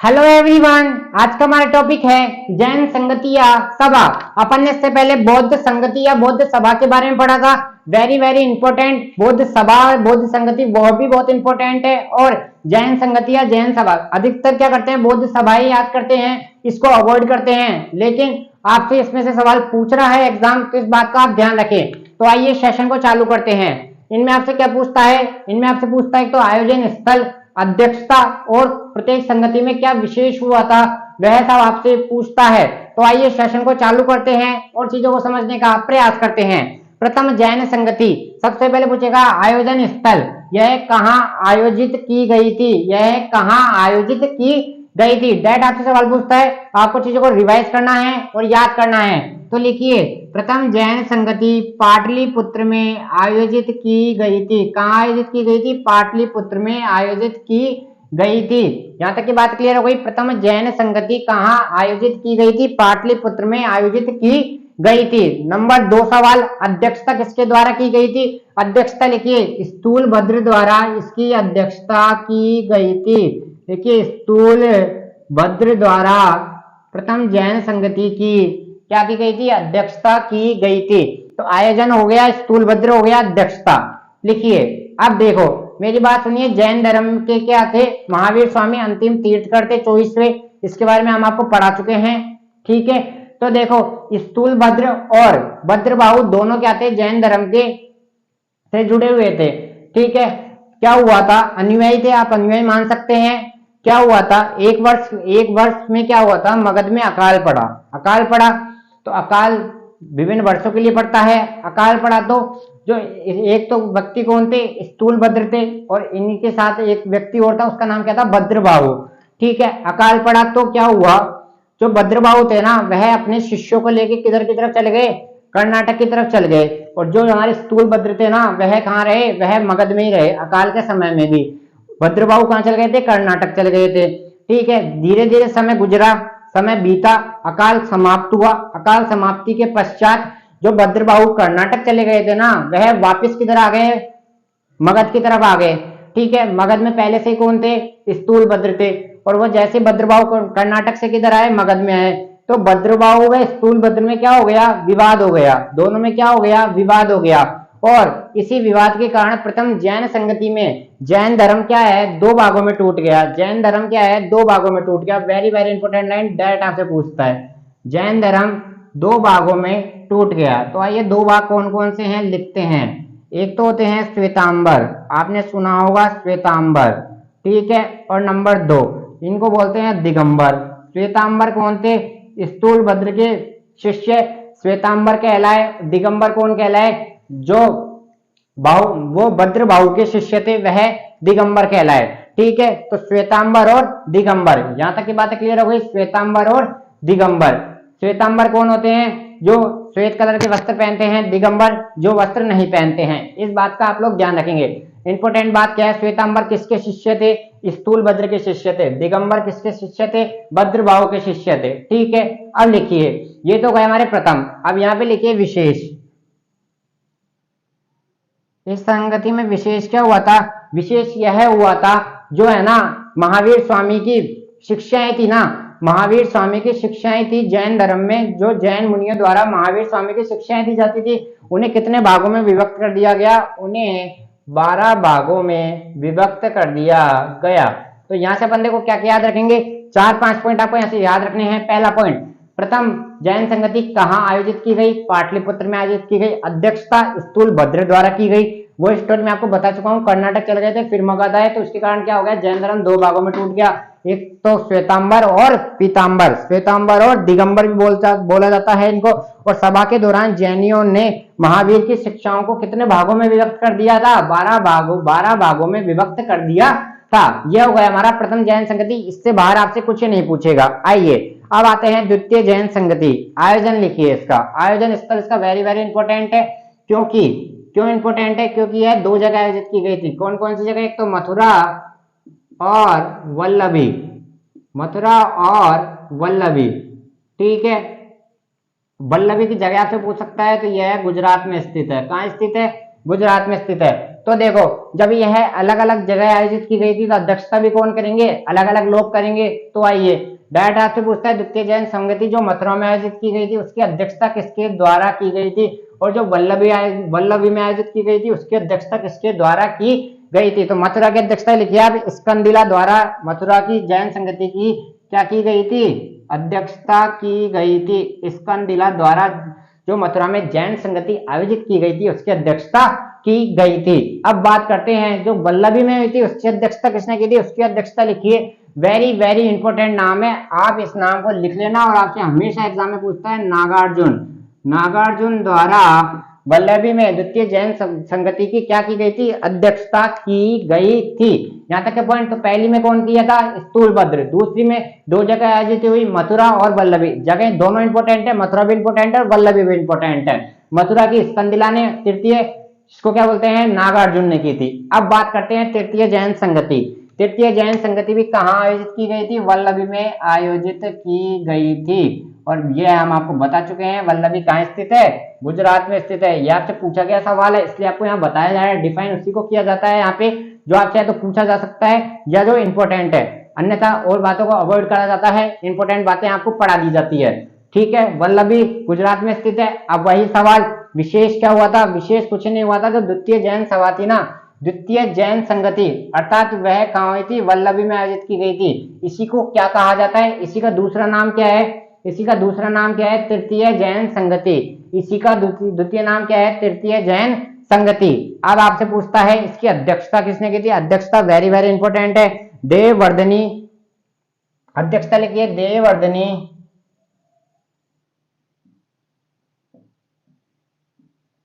Hello everyone, आज का हमारा टॉपिक है जैन संगति या सभा। अपन ने इससे पहले बौद्ध संगति या बौद्ध सभा के बारे में पढ़ा था। Very very important. बौद्ध सभा और बौद्ध संगति वह भी बहुत इंपॉर्टेंट है। और जैन संगति या जैन सभा अधिकतर क्या करते हैं, बौद्ध सभाएं याद करते हैं, इसको अवॉइड करते हैं। लेकिन आपसे इसमें से सवाल पूछ रहा है एग्जाम, तो इस बात का आप ध्यान रखें। तो आइए सेशन को चालू करते हैं। इनमें आपसे क्या पूछता है, इनमें आपसे पूछता है तो आयोजन स्थल, अध्यक्षता और प्रत्येक संगति में क्या विशेष हुआ था, वह सब आपसे पूछता है। तो आइए सेशन को चालू करते हैं और चीजों को समझने का प्रयास करते हैं। प्रथम जैन संगति, सबसे पहले पूछेगा आयोजन स्थल, यह कहाँ आयोजित की गई थी, यह कहाँ आयोजित की गई थी। डेट आपसे सवाल पूछता है, आपको चीजों को रिवाइज करना है और याद करना है। तो लिखिए, प्रथम जैन संगति पाटलिपुत्र में आयोजित की गई थी। कहाँ आयोजित की गई थी? पाटलिपुत्र में आयोजित की गई थी। यहां तक की बात क्लियर हो गई। प्रथम जैन संगति कहाँ आयोजित की गई थी? पाटलिपुत्र में आयोजित की गई थी। नंबर 2 सवाल, अध्यक्षता किसके द्वारा की गई थी? अध्यक्षता लिखिए, स्थूलभद्र द्वारा इसकी अध्यक्षता की गई थी। देखिए, स्थूलभद्र द्वारा प्रथम जैन संगति की क्या की गई थी? अध्यक्षता की गई थी। तो आयोजन हो गया, स्थूलभद्र हो गया, अध्यक्षता। लिखिए, अब देखो मेरी बात सुनिए। जैन धर्म के क्या थे? महावीर स्वामी अंतिम तीर्थंकर थे 24वें। इसके बारे में हम आपको पढ़ा चुके हैं, ठीक है। तो देखो, स्थूलभद्र और भद्रबाहु दोनों क्या थे? जैन धर्म के से जुड़े हुए थे, ठीक है। क्या हुआ था? अनुयायी थे, आप अनुयायी मान सकते हैं। क्या हुआ था? एक वर्ष में क्या हुआ था? मगध में अकाल पड़ा। अकाल पड़ा तो अकाल विभिन्न वर्षों के लिए पड़ता है। अकाल पड़ा तो जो एक तो व्यक्ति कौन थे? स्थूलभद्र थे, और इन्हीं के साथ एक व्यक्ति और था, उसका नाम क्या था? भद्रबाहु, ठीक है। अकाल पड़ा तो क्या हुआ, जो भद्रबाहु थे ना, वह अपने शिष्यों को लेके किधर की तरफ चले गए? कर्नाटक की तरफ चल गए। और जो हमारे स्थूलभद्र थे ना, वह कहाँ रहे? वह मगध में ही रहे अकाल के समय में भी। भद्रबाहु कहाँ चल गए थे? कर्नाटक चल गए थे, ठीक है। धीरे धीरे समय गुजरा, समय बीता, अकाल समाप्त हुआ। अकाल समाप्ति के पश्चात जो भद्रबाहु कर्नाटक चले गए थे ना, वह वापस किधर आ गए? मगध की तरफ आ गए, ठीक है। मगध में पहले से कौन थे? स्थूलभद्र थे। और वो जैसे भद्रबाहु कर्नाटक से किधर आए? मगध में आए। तो भद्रबाहु व स्थूलभद्र में क्या हो गया? विवाद हो गया। दोनों में क्या हो गया? विवाद हो गया। और इसी विवाद के कारण प्रथम जैन संगति में जैन धर्म क्या है? 2 भागों में टूट गया। जैन धर्म क्या है? 2 भागों में टूट गया। Very very important line, direct आपसे पूछता है। जैन धर्म 2 भागों में टूट गया। तो आइए 2 भाग कौन कौन से हैं लिखते हैं। एक तो होते हैं श्वेतांबर, आपने सुना होगा श्वेतांबर, ठीक है। और नंबर 2 इनको बोलते हैं दिगंबर। श्वेतांबर कौन थे? स्थूलभद्र के शिष्य श्वेतांबर कहलाए। दिगंबर कौन कहलाए? जो वो भद्रबाहु के शिष्य थे, वह दिगंबर कहलाए, ठीक है। तो श्वेतांबर और दिगंबर, यहां तक की बात क्लियर हो गई। श्वेतांबर और दिगंबर। श्वेतांबर कौन होते हैं? जो श्वेत कलर के वस्त्र पहनते हैं। दिगंबर जो वस्त्र नहीं पहनते हैं। इस बात का आप लोग ध्यान रखेंगे। इंपोर्टेंट बात क्या है? श्वेतांबर किसके शिष्य थे? स्थूलभद्र के शिष्य थे। दिगंबर किसके शिष्य थे? भद्रबाहु के शिष्य थे, ठीक है। अब लिखिए, ये तो गए हमारे प्रथम। अब यहाँ पे लिखिए विशेष। इस संगति में विशेष क्या हुआ था? विशेष यह हुआ था, जो है ना, महावीर स्वामी की शिक्षाएं थी ना, महावीर स्वामी की शिक्षाएं थी जैन धर्म में। जो जैन मुनियों द्वारा महावीर स्वामी की शिक्षाएं दी जाती थी, उन्हें कितने भागों में विभक्त कर दिया गया? उन्हें 12 भागों में विभक्त कर दिया गया। तो यहां से अपन देखो क्या क्या याद रखेंगे। 4-5 पॉइंट आपको यहाँ से याद रखने हैं। पहला पॉइंट, प्रथम जैन संगति कहाँ आयोजित की गई? पाटलिपुत्र में आयोजित की गई। अध्यक्षता स्थूलभद्र द्वारा की गई। वो स्टोरी मैं आपको बता चुका हूँ। कर्नाटक चले गए थे, फिर मगध आए, तो उसके कारण क्या हो गया? जैन धर्म 2 भागों में टूट गया। एक तो श्वेतांबर और पीतांबर, श्वेतांबर और दिगंबर भी बोला जाता है इनको। और सभा के दौरान जैनियों ने महावीर की शिक्षाओं को कितने भागों में विभक्त कर दिया था? 12 भागों में विभक्त कर दिया था। यह हो गया हमारा प्रथम जैन संगति। इससे बाहर आपसे कुछ नहीं पूछेगा। आइए अब आते हैं द्वितीय जैन संगति। आयोजन लिखिए इसका। आयोजन स्थल इसका वेरी वेरी इंपॉर्टेंट है। क्यों इंपॉर्टेंट है? क्योंकि यह 2 जगह आयोजित की गई थी। कौन कौन सी जगह? एक तो मथुरा और वल्लभी। मथुरा और वल्लभी, ठीक है। वल्लभी की जगह आपसे पूछ सकता है, तो यह गुजरात में स्थित है। कहाँ स्थित है? गुजरात में स्थित है। तो देखो जब यह अलग अलग जगह आयोजित की गई थी तो अध्यक्षता भी कौन करेंगे, अलग अलग लोग करेंगे। तो आइए डायरेक्ट आपसे पूछता है द्वितीय जैन संगति जो मथुरा में आयोजित की गई थी उसकी अध्यक्षता किसके द्वारा की गई थी, और जो वल्लभी में आयोजित की गई थी उसकी अध्यक्षता किसके द्वारा की गई थी। तो मथुरा की अध्यक्षता लिखिए आप स्कंदिला द्वारा मथुरा की जैन संगति की क्या की गई थी, अध्यक्षता की गई थी। स्कंदिला द्वारा जो मथुरा में जैन संगति आयोजित की गई थी उसकी अध्यक्षता की गई थी। अब बात करते हैं जो वल्लभी में हुई थी उसकी अध्यक्षता किसने की थी, उसकी अध्यक्षता लिखिए, वेरी वेरी इंपॉर्टेंट नाम है, आप इस नाम को लिख लेना और आपसे हमेशा एग्जाम में पूछता है नागार्जुन। नागार्जुन द्वारा वल्लभी में द्वितीय जैन संगति की क्या की गई थी, अध्यक्षता की गई थी। यहां तक के पॉइंट। तो पहली में कौन किया था, स्थूलभद्र, दूसरी में दो जगह आयोजित हुई मथुरा और वल्लभी, जगह दोनों इंपोर्टेंट है, मथुरा भी इंपोर्टेंट है और वल्लभी भी इंपोर्टेंट है। मथुरा की स्कंदिला ने, तृतीय इसको क्या बोलते हैं, नागार्जुन ने की थी। अब बात करते हैं तृतीय जैन संगति। तृतीय जैन संगति भी कहाँ आयोजित की गई थी, वल्लभी में आयोजित की गई थी। और ये हम आपको बता चुके हैं वल्लभी कहाँ स्थित है, गुजरात में स्थित है। ये आपसे पूछा गया सवाल है इसलिए आपको यहाँ बताया जा रहा है, डिफाइन उसी को किया जाता है यहाँ पे जो आप चाहे तो पूछा जा सकता है या जो इंपॉर्टेंट है, अन्यथा और बातों को अवॉइड करा जाता है, इंपॉर्टेंट बातें आपको पढ़ा दी जाती है। ठीक है, वल्लभी गुजरात में स्थित है। अब वही सवाल, विशेष क्या हुआ था, विशेष कुछ नहीं हुआ था, जो द्वितीय जैन सभा थी ना, द्वितीय जैन संगति अर्थात वह कहाँ हुई थी, वल्लभी में आयोजित की गई थी। इसी को क्या कहा जाता है, इसी का दूसरा नाम क्या है, इसी का दूसरा नाम क्या है, तृतीय जैन संगति। इसी का द्वितीय नाम क्या है, तृतीय जैन संगति। अब आपसे पूछता है इसकी अध्यक्षता किसने की थी, अध्यक्षता वेरी वेरी इंपॉर्टेंट है, देववर्धनी, अध्यक्षता लिखिए देववर्धनी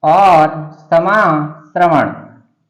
और समा श्रवण।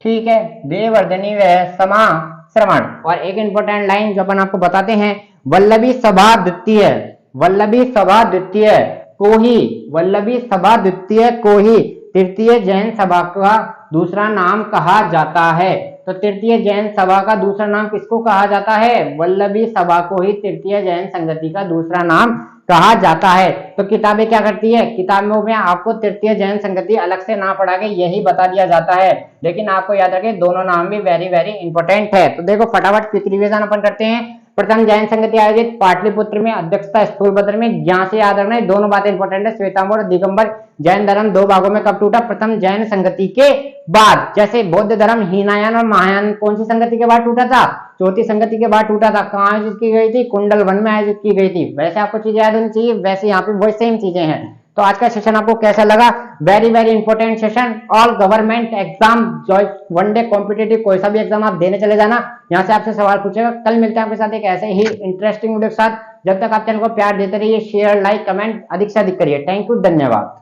ठीक है, देववर्धनी व समा श्रवण। और एक इंपॉर्टेंट लाइन जो अपन आपको बताते हैं, वल्लभी सभा द्वितीय, वल्लभी सभा द्वितीय को ही, वल्लभी सभा द्वितीय को ही तृतीय जैन सभा का दूसरा नाम कहा जाता है। तो तृतीय जैन सभा का दूसरा नाम किसको कहा जाता है, वल्लभी सभा को ही तृतीय जैन संगति का दूसरा नाम कहा जाता है। तो किताबें क्या करती है, किताबों में आपको तृतीय जैन संगति अलग से ना पढ़ा के यही बता दिया जाता है, लेकिन आपको याद रखें दोनों नाम भी वेरी वेरी इंपॉर्टेंट है। तो देखो फटाफट क्विक रिवीजन अपन करते हैं। प्रथम जैन संगति आयोजित पाटलिपुत्र में, अध्यक्षता स्थूलभद्र में। यहाँ से याद रखना है दोनों बातें इंपॉर्टेंट है। श्वेतांबर और दिगंबर जैन धर्म दो भागों में कब टूटा, प्रथम जैन संगति के बाद। जैसे बौद्ध धर्म हीनयान और महायान कौन सी संगति के बाद टूटा था, चौथी संगति के बाद टूटा था। कहाँ आयोजित की गई थी, कुंडल वन में आयोजित की गई थी। वैसे आपको चीजें याद होनी चाहिए, वैसे यहाँ पे वही सेम चीजें हैं। तो आज का सेशन आपको कैसा लगा, very very important session. All government exam जो वन डे कॉम्पिटेटिव कोई सा भी एग्जाम आप देने चले जाना, यहाँ से आपसे सवाल पूछेगा। कल मिलते हैं आपके साथ एक ऐसे ही इंटरेस्टिंग वीडियो के साथ। जब तक आप चैनल को प्यार देते रहिए, शेयर लाइक कमेंट अधिक से अधिक करिए। थैंक यू, धन्यवाद।